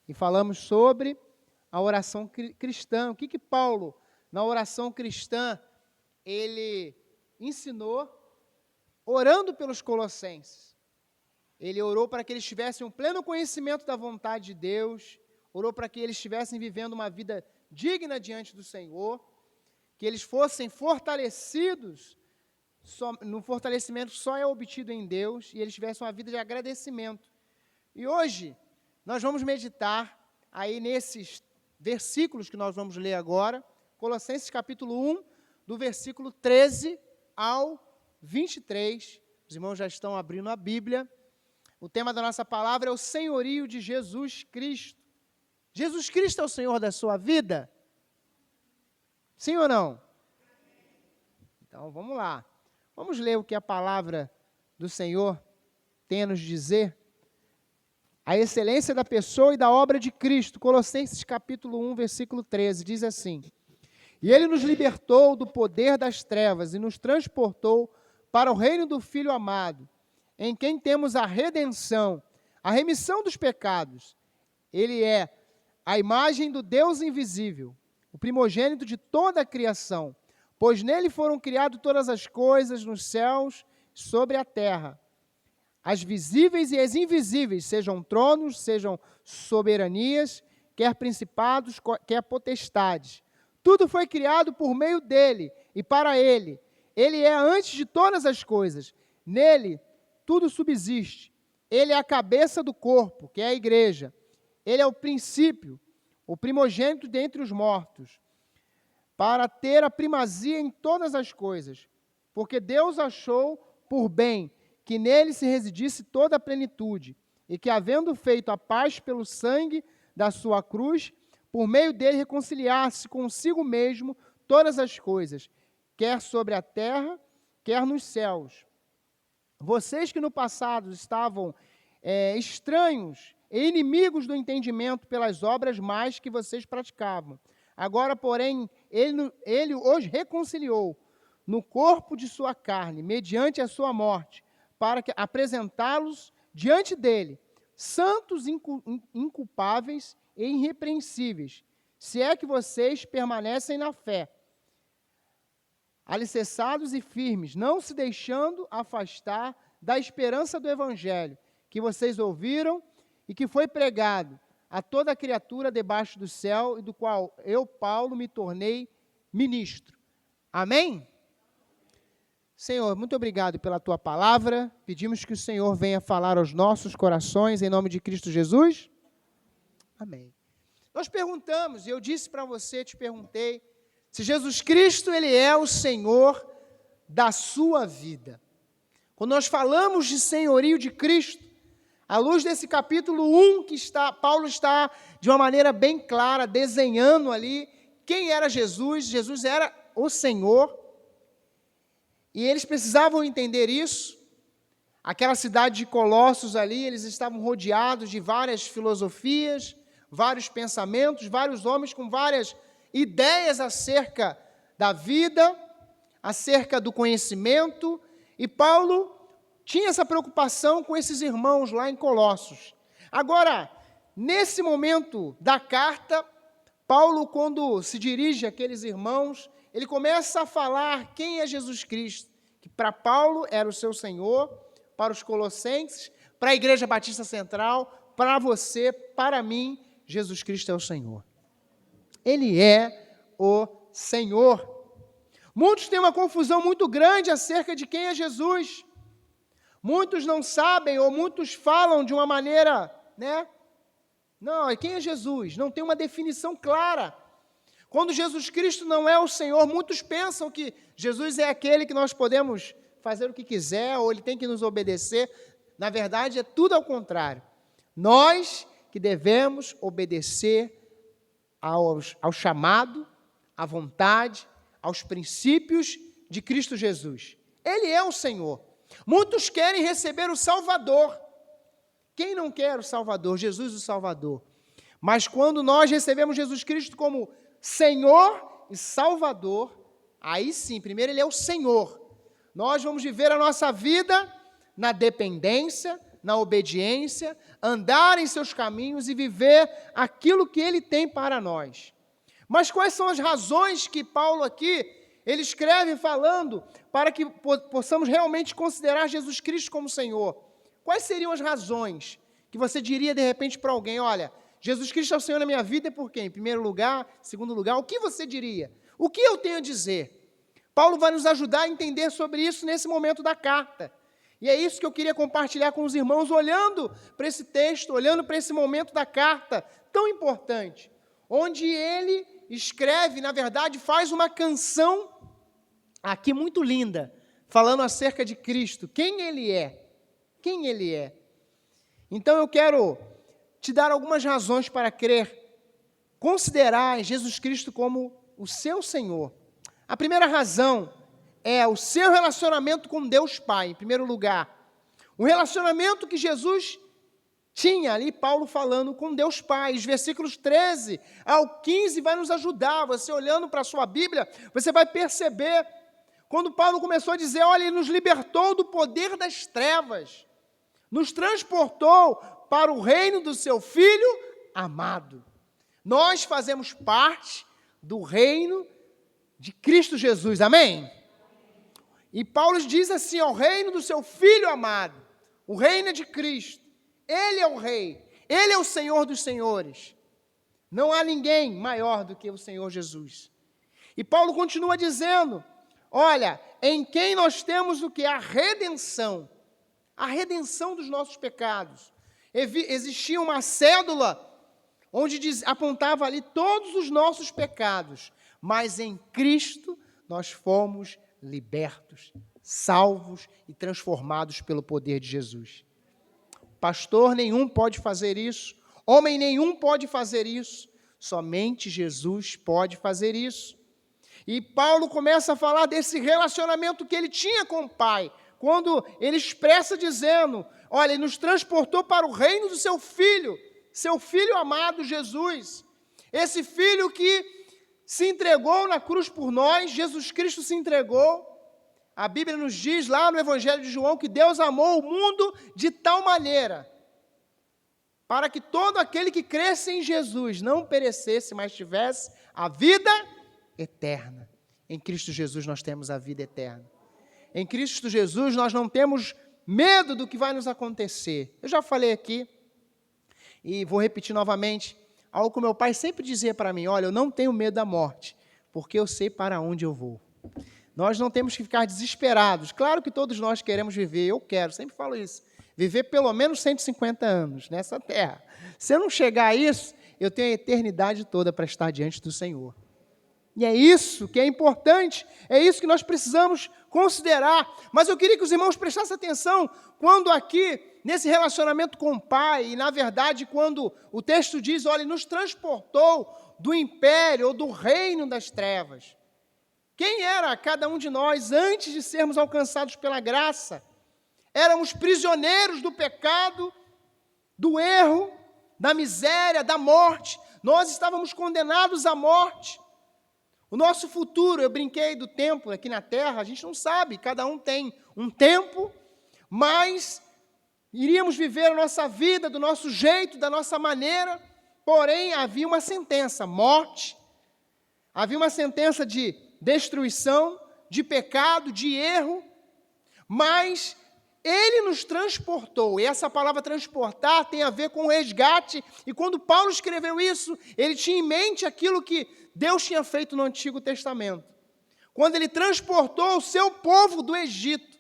e falamos sobre a oração cristã. O que Paulo, na oração cristã, ele ensinou orando pelos colossenses. Ele orou para que eles tivessem um pleno conhecimento da vontade de Deus, orou para que eles estivessem vivendo uma vida digna diante do Senhor, que eles fossem fortalecidos, no fortalecimento só é obtido em Deus, e eles tivessem uma vida de agradecimento. E hoje, nós vamos meditar aí nesses versículos que nós vamos ler agora, Colossenses capítulo 1, do versículo 13 ao 23. Os irmãos já estão abrindo a Bíblia. O tema da nossa palavra é o senhorio de Jesus Cristo. Jesus Cristo é o Senhor da sua vida? Sim ou não? Então, vamos lá. Vamos ler o que a palavra do Senhor tem a nos dizer. A excelência da pessoa e da obra de Cristo. Colossenses capítulo 1, versículo 13, diz assim: E Ele nos libertou do poder das trevas e nos transportou para o reino do Filho amado, em quem temos a redenção, a remissão dos pecados. Ele é a imagem do Deus invisível, o primogênito de toda a criação, pois nele foram criadas todas as coisas nos céus e sobre a terra, as visíveis e as invisíveis, sejam tronos, sejam soberanias, quer principados, quer potestades. Tudo foi criado por meio dele e para ele. Ele é antes de todas as coisas. Nele tudo subsiste. Ele é a cabeça do corpo, que é a igreja. Ele é o princípio, o primogênito dentre os mortos, para ter a primazia em todas as coisas, porque Deus achou por bem que nele se residisse toda a plenitude, e que, havendo feito a paz pelo sangue da sua cruz, por meio dele reconciliasse consigo mesmo todas as coisas, quer sobre a terra, quer nos céus. Vocês que no passado estavam estranhos e inimigos do entendimento pelas obras más que vocês praticavam, agora, porém, ele os reconciliou no corpo de sua carne, mediante a sua morte, para apresentá-los diante dele, santos, inculpáveis e irrepreensíveis, se é que vocês permanecem na fé, alicerçados e firmes, não se deixando afastar da esperança do Evangelho, que vocês ouviram e que foi pregado a toda criatura debaixo do céu, e do qual eu, Paulo, me tornei ministro. Amém? Senhor, muito obrigado pela Tua palavra. Pedimos que o Senhor venha falar aos nossos corações, em nome de Cristo Jesus. Amém. Nós perguntamos, e eu disse para você, te perguntei, se Jesus Cristo, Ele é o Senhor da sua vida. Quando nós falamos de senhorio de Cristo, à luz desse capítulo 1, Paulo está, de uma maneira bem clara, desenhando ali quem era Jesus. Jesus era o Senhor. E eles precisavam entender isso. Aquela cidade de Colossos ali, eles estavam rodeados de várias filosofias, vários pensamentos, vários homens com várias ideias acerca da vida, acerca do conhecimento. E Paulo tinha essa preocupação com esses irmãos lá em Colossos. Agora, nesse momento da carta, Paulo, quando se dirige àqueles irmãos, ele começa a falar quem é Jesus Cristo, que para Paulo era o seu Senhor, para os colossenses, para a Igreja Batista Central, para você, para mim, Jesus Cristo é o Senhor. Ele é o Senhor. Muitos têm uma confusão muito grande acerca de quem é Jesus. Muitos não sabem, ou muitos falam de uma maneira, Não, quem é Jesus? Não tem uma definição clara. Quando Jesus Cristo não é o Senhor, muitos pensam que Jesus é aquele que nós podemos fazer o que quiser, ou Ele tem que nos obedecer. Na verdade, é tudo ao contrário. Nós que devemos obedecer ao chamado, à vontade, aos princípios de Cristo Jesus. Ele é o Senhor. Muitos querem receber o Salvador. Quem não quer o Salvador? Jesus o Salvador. Mas quando nós recebemos Jesus Cristo como Senhor e Salvador, aí sim, primeiro Ele é o Senhor. Nós vamos viver a nossa vida na dependência, na obediência, andar em seus caminhos e viver aquilo que Ele tem para nós. Mas quais são as razões que Paulo aqui, ele escreve falando para que possamos realmente considerar Jesus Cristo como Senhor? Quais seriam as razões que você diria de repente para alguém, olha, Jesus Cristo é o Senhor na minha vida, por quê? Em primeiro lugar, segundo lugar, o que você diria? O que eu tenho a dizer? Paulo vai nos ajudar a entender sobre isso nesse momento da carta. E é isso que eu queria compartilhar com os irmãos, olhando para esse texto, olhando para esse momento da carta tão importante, onde ele escreve, na verdade, faz uma canção aqui muito linda, falando acerca de Cristo, quem Ele é. Quem Ele é. Então eu quero te dar algumas razões para crer, considerar Jesus Cristo como o seu Senhor. A primeira razão é o seu relacionamento com Deus Pai, em primeiro lugar. O relacionamento que Jesus tinha ali, Paulo falando com Deus Pai. Os versículos 13 ao 15 vai nos ajudar. Você olhando para a sua Bíblia, você vai perceber, quando Paulo começou a dizer, olha, Ele nos libertou do poder das trevas, nos transportou para o reino do seu Filho amado. Nós fazemos parte do reino de Cristo Jesus, amém? E Paulo diz assim, o reino do seu Filho amado, o reino é de Cristo, Ele é o Rei, Ele é o Senhor dos senhores, não há ninguém maior do que o Senhor Jesus. E Paulo continua dizendo, olha, em quem nós temos o que? A redenção dos nossos pecados. Existia uma cédula onde apontava ali todos os nossos pecados, mas em Cristo nós fomos libertos, salvos e transformados pelo poder de Jesus. Pastor nenhum pode fazer isso, homem nenhum pode fazer isso, somente Jesus pode fazer isso. E Paulo começa a falar desse relacionamento que ele tinha com o Pai, quando ele expressa dizendo, olha, Ele nos transportou para o reino do seu Filho amado Jesus, esse Filho que se entregou na cruz por nós, Jesus Cristo se entregou. A Bíblia nos diz lá no Evangelho de João que Deus amou o mundo de tal maneira para que todo aquele que cresce em Jesus não perecesse, mas tivesse a vida eterna. Em Cristo Jesus nós temos a vida eterna. Em Cristo Jesus nós não temos medo do que vai nos acontecer. Eu já falei aqui e vou repetir novamente algo que meu pai sempre dizia para mim, olha, eu não tenho medo da morte, porque eu sei para onde eu vou. Nós não temos que ficar desesperados. Claro que todos nós queremos viver, eu quero, sempre falo isso, viver pelo menos 150 anos nessa terra. Se eu não chegar a isso, eu tenho a eternidade toda para estar diante do Senhor. E é isso que é importante, é isso que nós precisamos considerar. Mas eu queria que os irmãos prestassem atenção quando aqui, nesse relacionamento com o Pai, e na verdade quando o texto diz, olha, Ele nos transportou do império ou do reino das trevas. Quem era cada um de nós antes de sermos alcançados pela graça? Éramos prisioneiros do pecado, do erro, da miséria, da morte. Nós estávamos condenados à morte. O nosso futuro, eu brinquei do tempo aqui na terra, a gente não sabe, cada um tem um tempo, mas iríamos viver a nossa vida do nosso jeito, da nossa maneira, porém havia uma sentença, morte, havia uma sentença de destruição, de pecado, de erro, mas Ele nos transportou, e essa palavra transportar tem a ver com resgate, e quando Paulo escreveu isso, ele tinha em mente aquilo que Deus tinha feito no Antigo Testamento, quando Ele transportou o seu povo do Egito,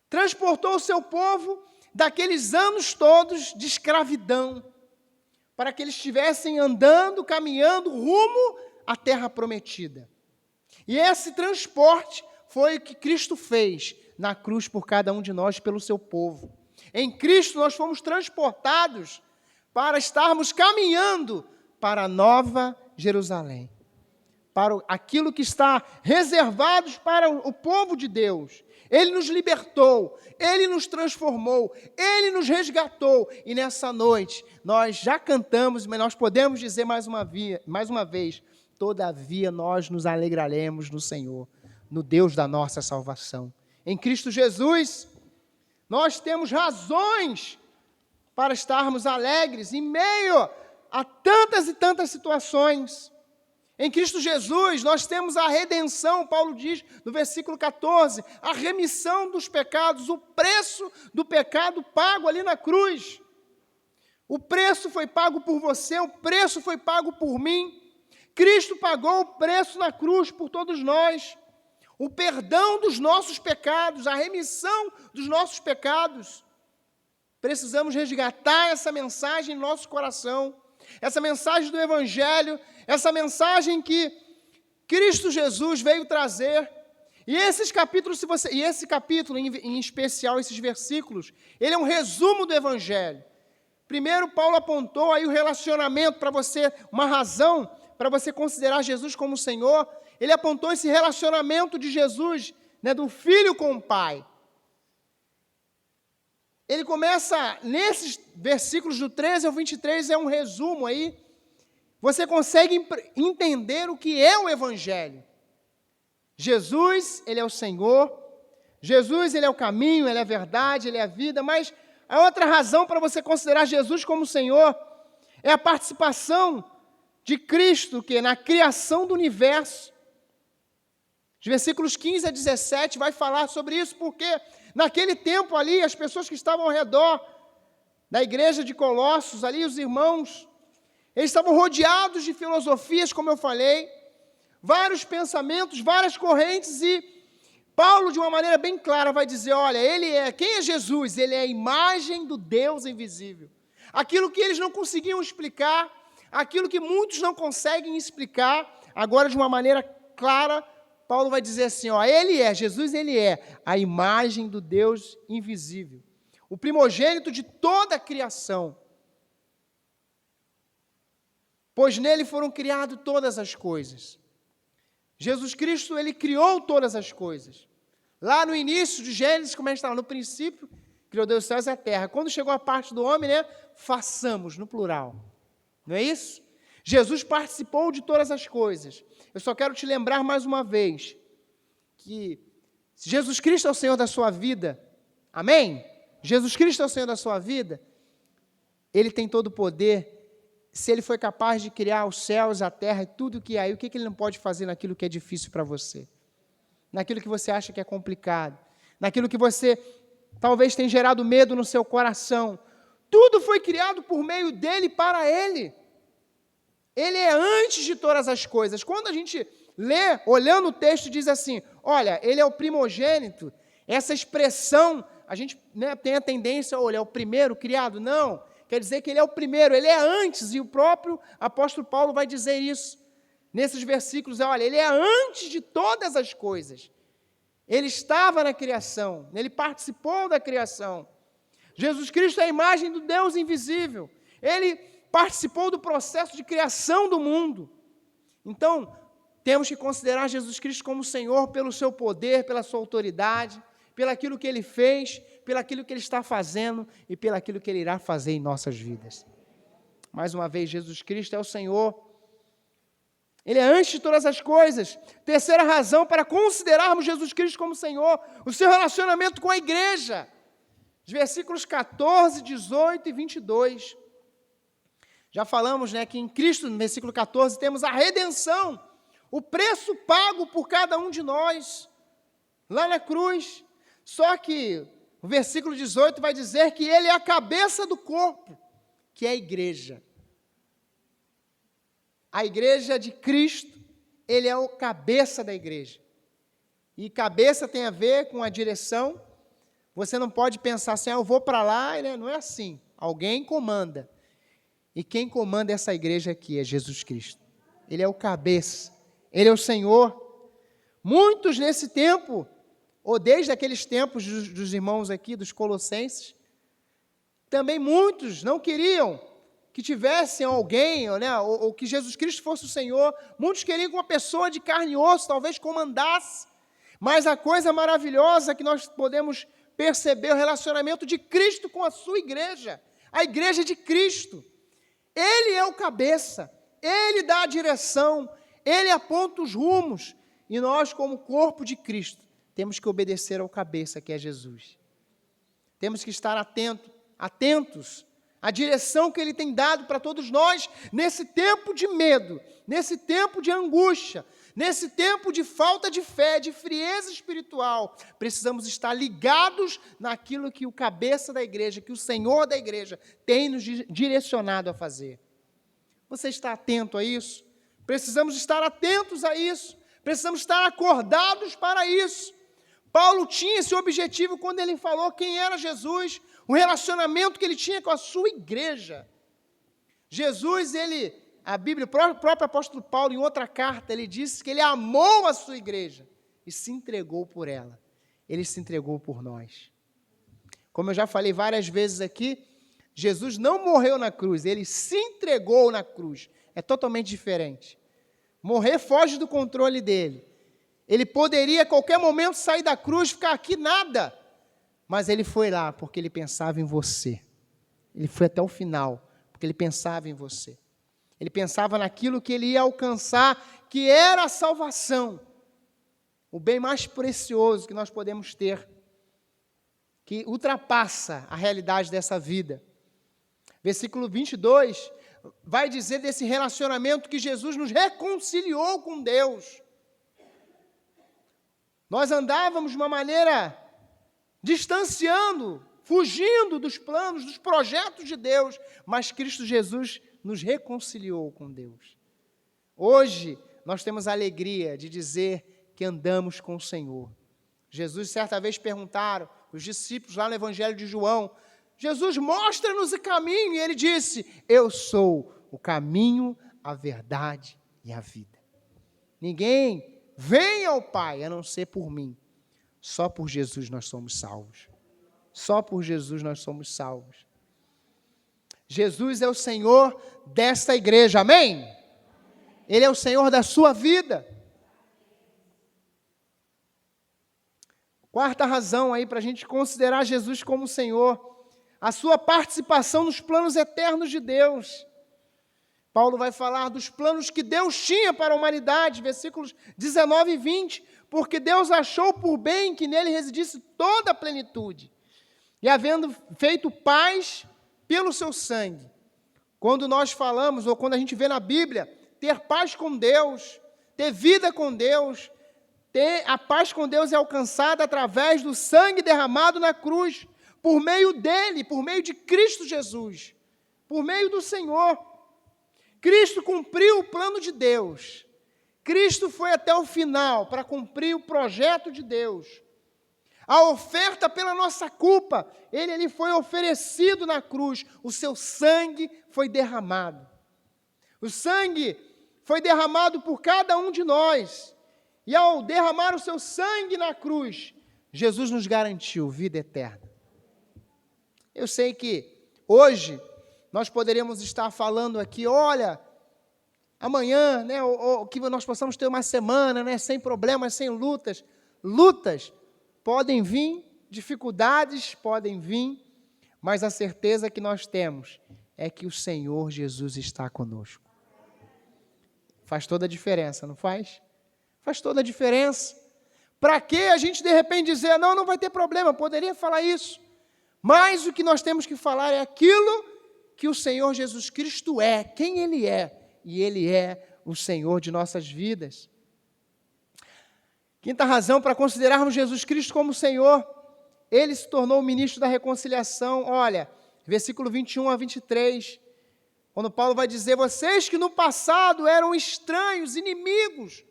transportou o seu povo daqueles anos todos de escravidão, para que eles estivessem andando, caminhando rumo à terra prometida. E esse transporte foi o que Cristo fez na cruz por cada um de nós, pelo seu povo. Em Cristo nós fomos transportados para estarmos caminhando para a nova Jerusalém, para aquilo que está reservado para o povo de Deus. Ele nos libertou, Ele nos transformou, Ele nos resgatou, e nessa noite nós já cantamos, mas nós podemos dizer mais uma vez, todavia nós nos alegraremos no Senhor, no Deus da nossa salvação. Em Cristo Jesus, Nós temos razões para estarmos alegres em meio a tantas e tantas situações. Em Cristo Jesus, nós temos a redenção, Paulo diz no versículo 14, a remissão dos pecados, o preço do pecado pago ali na cruz. O preço foi pago por você, o preço foi pago por mim. Cristo pagou o preço na cruz por todos nós. O perdão dos nossos pecados, a remissão dos nossos pecados. Precisamos resgatar essa mensagem em nosso coração. Essa mensagem do Evangelho, essa mensagem que Cristo Jesus veio trazer. E esses capítulos, esse capítulo em especial, esses versículos, ele é um resumo do Evangelho. Primeiro, Paulo apontou aí o relacionamento para você, uma razão para você considerar Jesus como Senhor. Ele apontou esse relacionamento de Jesus, do Filho com o Pai. Ele começa, nesses versículos do 13 ao 23, é um resumo aí. Você consegue entender o que é o Evangelho. Jesus, Ele é o Senhor. Jesus, Ele é o caminho, Ele é a verdade, Ele é a vida. Mas a outra razão para você considerar Jesus como Senhor é a participação de Cristo, que na criação do universo. Os versículos 15 a 17 vai falar sobre isso, porque naquele tempo ali, as pessoas que estavam ao redor da igreja de Colossos, ali os irmãos, eles estavam rodeados de filosofias, como eu falei, vários pensamentos, várias correntes, e Paulo, de uma maneira bem clara, vai dizer, olha, quem é Jesus? Ele é a imagem do Deus invisível. Aquilo que eles não conseguiam explicar, aquilo que muitos não conseguem explicar, agora de uma maneira clara, Paulo vai dizer assim, Jesus, ele é a imagem do Deus invisível, o primogênito de toda a criação, pois nele foram criadas todas as coisas. Jesus Cristo, ele criou todas as coisas. Lá no início de Gênesis, como a gente estava no princípio, criou Deus os céus e a terra. Quando chegou a parte do homem, façamos, no plural. Não é isso? Jesus participou de todas as coisas. Eu só quero te lembrar mais uma vez que se Jesus Cristo é o Senhor da sua vida, amém? Jesus Cristo é o Senhor da sua vida, Ele tem todo o poder. Se Ele foi capaz de criar os céus, a terra e tudo o que há aí, o que Ele não pode fazer naquilo que é difícil para você? Naquilo que você acha que é complicado, naquilo que você talvez tenha gerado medo no seu coração. Tudo foi criado por meio dEle e para Ele. Ele é antes de todas as coisas. Quando a gente lê, olhando o texto, diz assim, olha, Ele é o primogênito, essa expressão, a gente tem a tendência, olha, é o primeiro criado? Não, quer dizer que Ele é o primeiro, Ele é antes, e o próprio apóstolo Paulo vai dizer isso, nesses versículos, olha, Ele é antes de todas as coisas. Ele estava na criação, Ele participou da criação. Jesus Cristo é a imagem do Deus invisível. Ele participou do processo de criação do mundo. Então, temos que considerar Jesus Cristo como Senhor pelo seu poder, pela sua autoridade, pelaquilo que Ele fez, pelaquilo que Ele está fazendo e pelaquilo que Ele irá fazer em nossas vidas. Mais uma vez, Jesus Cristo é o Senhor. Ele é antes de todas as coisas. Terceira razão para considerarmos Jesus Cristo como Senhor, o seu relacionamento com a igreja. Os versículos 14, 18 e 22. Já falamos que em Cristo, no versículo 14, temos a redenção, o preço pago por cada um de nós, lá na cruz. Só que o versículo 18 vai dizer que Ele é a cabeça do corpo, que é a igreja. A igreja de Cristo, Ele é o cabeça da igreja. E cabeça tem a ver com a direção. Você não pode pensar assim, eu vou para lá, não é assim. Alguém comanda. E quem comanda essa igreja aqui é Jesus Cristo. Ele é o cabeça, Ele é o Senhor. Muitos nesse tempo, ou desde aqueles tempos dos irmãos aqui, dos colossenses, também muitos não queriam que tivessem alguém, ou que Jesus Cristo fosse o Senhor. Muitos queriam que uma pessoa de carne e osso talvez comandasse. Mas a coisa maravilhosa que nós podemos perceber é o relacionamento de Cristo com a sua igreja, a igreja de Cristo. Ele é o cabeça, Ele dá a direção, Ele aponta os rumos, e nós, como corpo de Cristo, temos que obedecer ao cabeça, que é Jesus. Temos que estar atentos à direção que Ele tem dado para todos nós nesse tempo de medo, nesse tempo de angústia, nesse tempo de falta de fé, de frieza espiritual. Precisamos estar ligados naquilo que o cabeça da igreja, que o Senhor da igreja tem nos direcionado a fazer. Você está atento a isso? Precisamos estar atentos a isso. Precisamos estar acordados para isso. Paulo tinha esse objetivo quando ele falou quem era Jesus, o relacionamento que ele tinha com a sua igreja. Jesus, a Bíblia, o próprio apóstolo Paulo, em outra carta, ele disse que ele amou a sua igreja e se entregou por ela. Ele se entregou por nós. Como eu já falei várias vezes aqui, Jesus não morreu na cruz, ele se entregou na cruz. É totalmente diferente. Morrer foge do controle dele. Ele poderia a qualquer momento sair da cruz, ficar aqui, nada. Mas ele foi lá porque ele pensava em você. Ele foi até o final, porque ele pensava em você. Ele pensava naquilo que ele ia alcançar, que era a salvação. O bem mais precioso que nós podemos ter, que ultrapassa a realidade dessa vida. Versículo 22 vai dizer desse relacionamento que Jesus nos reconciliou com Deus. Nós andávamos de uma maneira distanciando, fugindo dos planos, dos projetos de Deus, mas Cristo Jesus nos reconciliou com Deus. Hoje, nós temos a alegria de dizer que andamos com o Senhor. Jesus, certa vez, perguntaram, os discípulos lá no Evangelho de João, Jesus, mostra-nos o caminho, e ele disse, eu sou o caminho, a verdade e a vida. Ninguém vem ao Pai, a não ser por mim. Só por Jesus nós somos salvos. Só por Jesus nós somos salvos. Jesus é o Senhor desta igreja, amém? Ele é o Senhor da sua vida. Quarta razão aí para a gente considerar Jesus como Senhor, a sua participação nos planos eternos de Deus. Paulo vai falar dos planos que Deus tinha para a humanidade, versículos 19 e 20, porque Deus achou por bem que nele residisse toda a plenitude, e havendo feito paz pelo seu sangue. Quando nós falamos, ou quando a gente vê na Bíblia, ter paz com Deus, ter vida com Deus, a paz com Deus é alcançada através do sangue derramado na cruz, por meio dele, por meio de Cristo Jesus, por meio do Senhor. Cristo cumpriu o plano de Deus. Cristo foi até o final para cumprir o projeto de Deus. A oferta pela nossa culpa, ele foi oferecido na cruz, o seu sangue foi derramado. O sangue foi derramado por cada um de nós. E ao derramar o seu sangue na cruz, Jesus nos garantiu vida eterna. Eu sei que hoje nós poderíamos estar falando aqui, olha, amanhã, né, ou que nós possamos ter uma semana, né, sem problemas, sem lutas. Lutas podem vir, dificuldades podem vir, mas a certeza que nós temos é que o Senhor Jesus está conosco. Faz toda a diferença, não faz? Faz toda a diferença. Para que a gente de repente dizer, não vai ter problema, poderia falar isso. Mas o que nós temos que falar é aquilo que o Senhor Jesus Cristo é, quem Ele é. E Ele é o Senhor de nossas vidas. Quinta razão para considerarmos Jesus Cristo como Senhor, Ele se tornou o ministro da reconciliação. Olha, versículo 21 a 23, quando Paulo vai dizer, vocês que no passado eram estranhos, inimigos,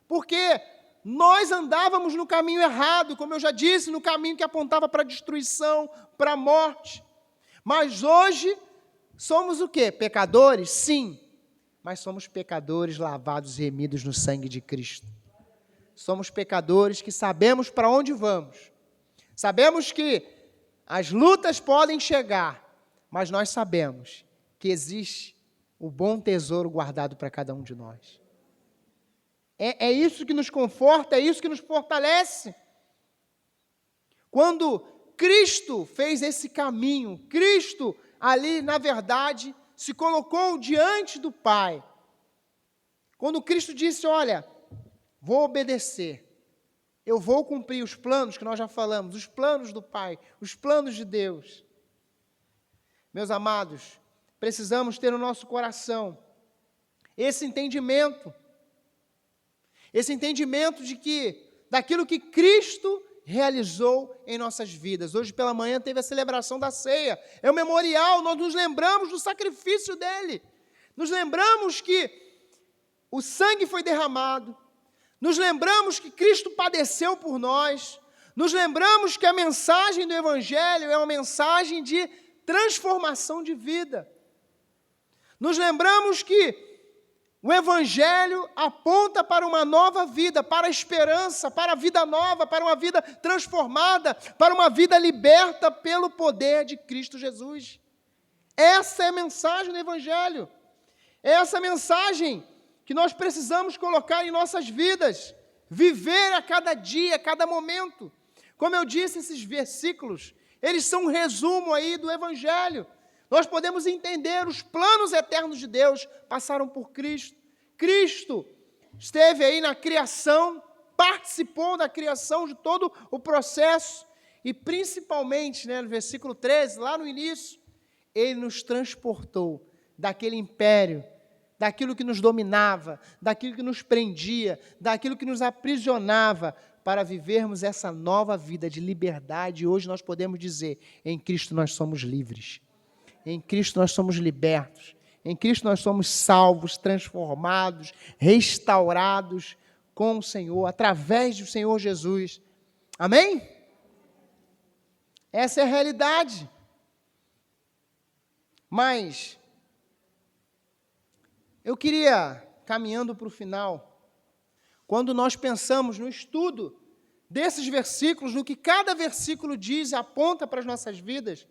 porque nós andávamos no caminho errado, como eu já disse, no caminho que apontava para a destruição, para a morte. Mas hoje somos o quê? Pecadores? Sim. Mas somos pecadores lavados e remidos no sangue de Cristo. Somos pecadores que sabemos para onde vamos. Sabemos que as lutas podem chegar, mas nós sabemos que existe o bom tesouro guardado para cada um de nós. É isso que nos conforta, é isso que nos fortalece. Quando Cristo fez esse caminho, Cristo ali, na verdade, se colocou diante do Pai. Quando Cristo disse, olha, vou obedecer, eu vou cumprir os planos que nós já falamos, os planos do Pai, os planos de Deus. Meus amados, precisamos ter no nosso coração esse entendimento de que, daquilo que Cristo realizou em nossas vidas. Hoje pela manhã teve a celebração da ceia, é um memorial, nós nos lembramos do sacrifício dele, nos lembramos que o sangue foi derramado, nos lembramos que Cristo padeceu por nós, nos lembramos que a mensagem do Evangelho é uma mensagem de transformação de vida. Nos lembramos que o Evangelho aponta para uma nova vida, para a esperança, para a vida nova, para uma vida transformada, para uma vida liberta pelo poder de Cristo Jesus. Essa é a mensagem do Evangelho. É essa mensagem que nós precisamos colocar em nossas vidas, viver a cada dia, a cada momento. Como eu disse, esses versículos, eles são um resumo aí do Evangelho. Nós podemos entender os planos eternos de Deus passaram por Cristo. Cristo esteve aí na criação, participou da criação de todo o processo e principalmente, no versículo 13, lá no início, Ele nos transportou daquele império, daquilo que nos dominava, daquilo que nos prendia, daquilo que nos aprisionava, para vivermos essa nova vida de liberdade. E hoje nós podemos dizer, em Cristo nós somos livres, em Cristo nós somos libertos, em Cristo nós somos salvos, transformados, restaurados com o Senhor, através do Senhor Jesus. Amém? Essa é a realidade. Mas eu queria, caminhando para o final, quando nós pensamos no estudo desses versículos, no que cada versículo diz e aponta para as nossas vidas,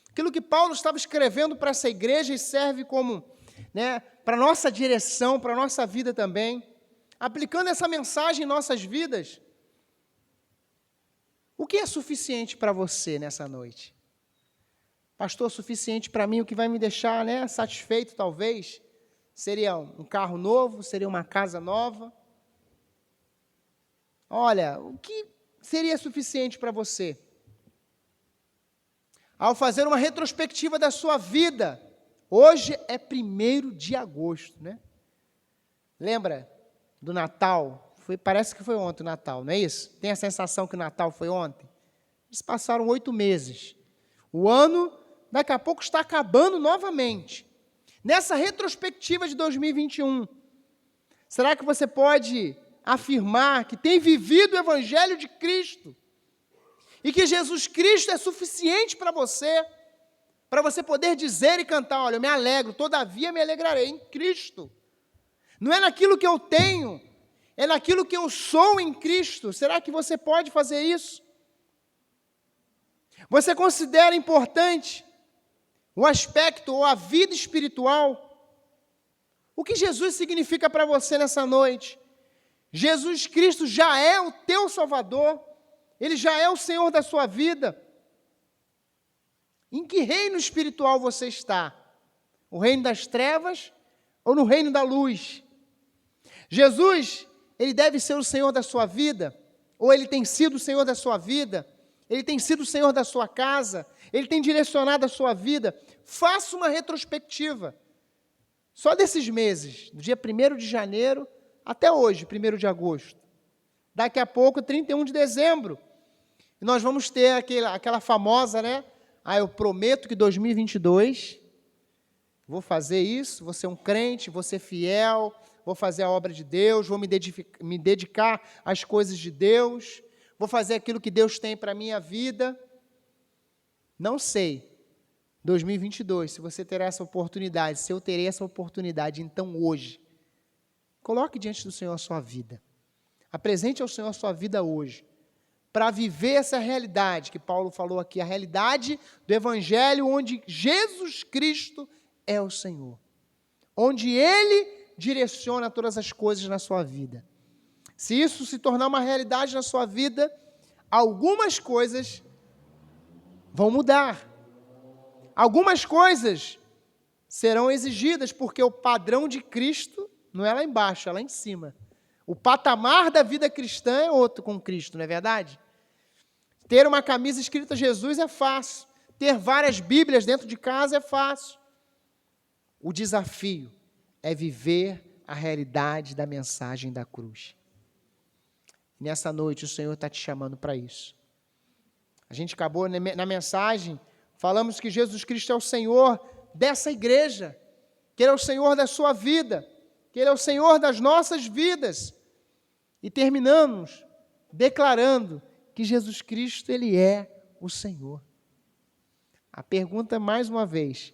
aquilo que Paulo estava escrevendo para essa igreja e serve como, para a nossa direção, para a nossa vida também, aplicando essa mensagem em nossas vidas, o que é suficiente para você nessa noite? Pastor, suficiente para mim, o que vai me deixar satisfeito talvez, seria um carro novo, seria uma casa nova. Olha, o que seria suficiente para você? Ao fazer uma retrospectiva da sua vida, hoje é 1º de agosto, Lembra do Natal? Parece que foi ontem o Natal, não é isso? Tem a sensação que o Natal foi ontem? Eles passaram 8 meses. O ano, daqui a pouco, está acabando novamente. Nessa retrospectiva de 2021, será que você pode afirmar que tem vivido o Evangelho de Cristo e que Jesus Cristo é suficiente para você poder dizer e cantar, olha, eu me alegro, todavia me alegrarei em Cristo. Não é naquilo que eu tenho, é naquilo que eu sou em Cristo. Será que você pode fazer isso? Você considera importante o aspecto ou a vida espiritual? O que Jesus significa para você nessa noite? Jesus Cristo já é o teu Salvador, Ele já é o Senhor da sua vida. Em que reino espiritual você está? O reino das trevas ou no reino da luz? Jesus, Ele deve ser o Senhor da sua vida? Ou Ele tem sido o Senhor da sua vida? Ele tem sido o Senhor da sua casa? Ele tem direcionado a sua vida? Faça uma retrospectiva. Só desses meses, do dia 1º de janeiro até hoje, 1º de agosto. Daqui a pouco, 31 de dezembro. E nós vamos ter aquela famosa, eu prometo que 2022, vou fazer isso, vou ser um crente, vou ser fiel, vou fazer a obra de Deus, vou me dedicar às coisas de Deus, vou fazer aquilo que Deus tem para a minha vida. Não sei, 2022, se você terá essa oportunidade, se eu terei essa oportunidade, então hoje, coloque diante do Senhor a sua vida. Apresente ao Senhor a sua vida hoje, para viver essa realidade que Paulo falou aqui, a realidade do Evangelho, onde Jesus Cristo é o Senhor, onde Ele direciona todas as coisas na sua vida. Se isso se tornar uma realidade na sua vida, algumas coisas vão mudar. Algumas coisas serão exigidas, porque o padrão de Cristo não é lá embaixo, é lá em cima. O patamar da vida cristã é outro com Cristo, não é verdade? Ter uma camisa escrita Jesus é fácil. Ter várias Bíblias dentro de casa é fácil. O desafio é viver a realidade da mensagem da cruz. Nessa noite o Senhor está te chamando para isso. A gente acabou na mensagem, falamos que Jesus Cristo é o Senhor dessa igreja, que Ele é o Senhor da sua vida, que Ele é o Senhor das nossas vidas. E terminamos declarando que Jesus Cristo, Ele é o Senhor. A pergunta mais uma vez,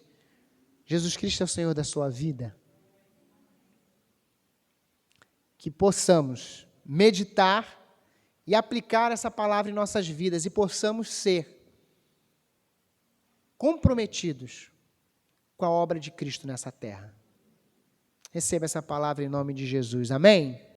Jesus Cristo é o Senhor da sua vida? Que possamos meditar e aplicar essa palavra em nossas vidas e possamos ser comprometidos com a obra de Cristo nessa terra. Receba essa palavra em nome de Jesus. Amém?